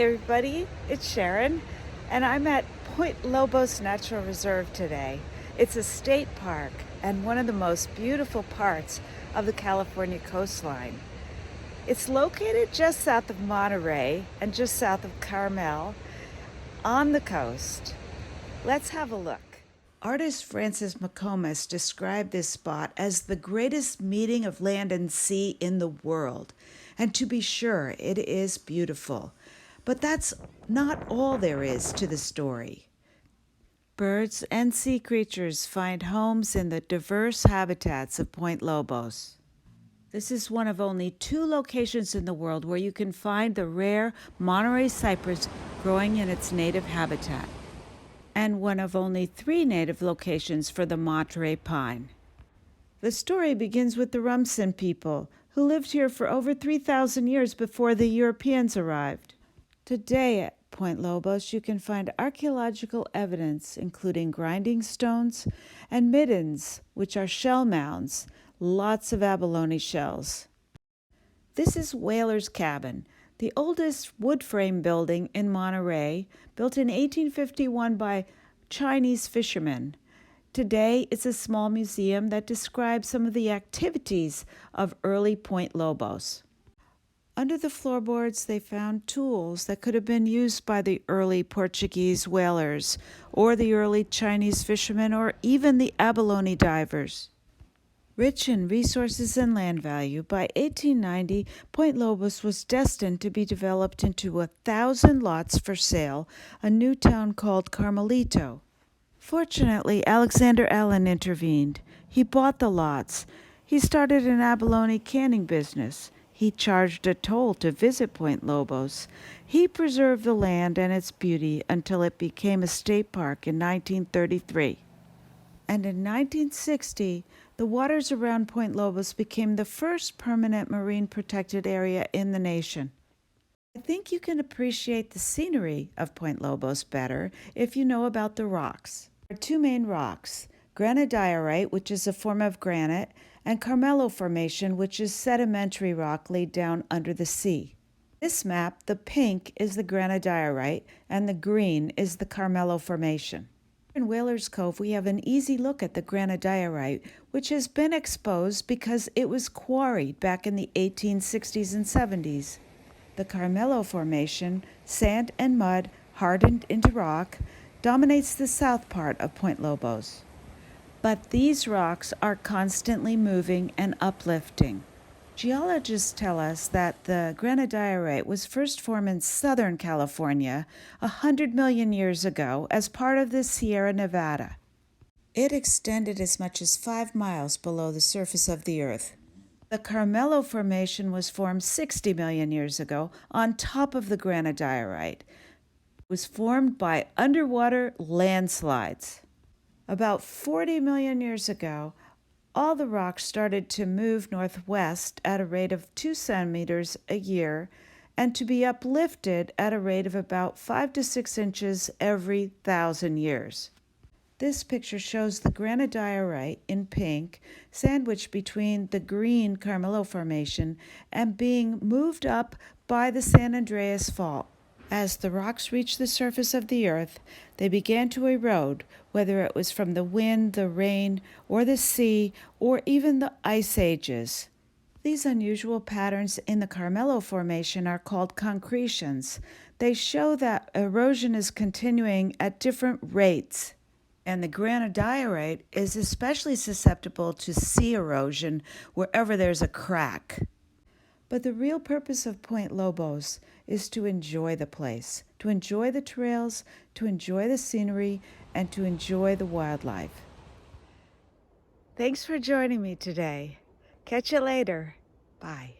everybody, it's Sharon, and I'm at Point Lobos Natural Reserve today. It's a state park and one of the most beautiful parts of the California coastline. It's located just south of Monterey and just south of Carmel on the coast. Let's have a look. Artist Francis McComas described this spot as the greatest meeting of land and sea in the world. And to be sure, it is beautiful. But that's not all there is to the story. Birds and sea creatures find homes in the diverse habitats of Point Lobos. This is one of only 2 locations in the world where you can find the rare Monterey cypress growing in its native habitat, and one of only 3 native locations for the Monterey pine. The story begins with the Rumsen people, who lived here for over 3,000 years before the Europeans arrived. Today at Point Lobos, you can find archaeological evidence, including grinding stones and middens, which are shell mounds, lots of abalone shells. This is Whaler's Cabin, the oldest wood frame building in Monterey, built in 1851 by Chinese fishermen. Today, it's a small museum that describes some of the activities of early Point Lobos. Under the floorboards, they found tools that could have been used by the early Portuguese whalers, or the early Chinese fishermen, or even the abalone divers. Rich in resources and land value, by 1890, Point Lobos was destined to be developed into 1,000 lots for sale, a new town called Carmelito. Fortunately, Alexander Allen intervened. He bought the lots. He started an abalone canning business. He charged a toll to visit Point Lobos. He preserved the land and its beauty until it became a state park in 1933. And in 1960, the waters around Point Lobos became the first permanent marine protected area in the nation. I think you can appreciate the scenery of Point Lobos better if you know about the rocks. There are 2 main rocks, granodiorite, which is a form of granite, and Carmel Formation, which is sedimentary rock laid down under the sea. This map, the pink is the granodiorite and the green is the Carmel Formation. In Whalers Cove, we have an easy look at the granodiorite, which has been exposed because it was quarried back in the 1860s and 70s. The Carmel Formation, sand and mud hardened into rock, dominates the south part of Point Lobos. But these rocks are constantly moving and uplifting. Geologists tell us that the granodiorite was first formed in Southern California 100 million years ago as part of the Sierra Nevada. It extended as much as 5 miles below the surface of the earth. The Carmel Formation was formed 60 million years ago on top of the granodiorite. It was formed by underwater landslides. About 40 million years ago, all the rocks started to move northwest at a rate of 2 centimeters a year and to be uplifted at a rate of about 5 to 6 inches every 1,000 years. This picture shows the granodiorite in pink, sandwiched between the green Carmel Formation and being moved up by the San Andreas Fault. As the rocks reached the surface of the earth, they began to erode, whether it was from the wind, the rain, or the sea, or even the ice ages. These unusual patterns in the Carmel Formation are called concretions. They show that erosion is continuing at different rates. And the granodiorite is especially susceptible to sea erosion wherever there's a crack. But the real purpose of Point Lobos is to enjoy the place, to enjoy the trails, to enjoy the scenery, and to enjoy the wildlife. Thanks for joining me today. Catch you later. Bye.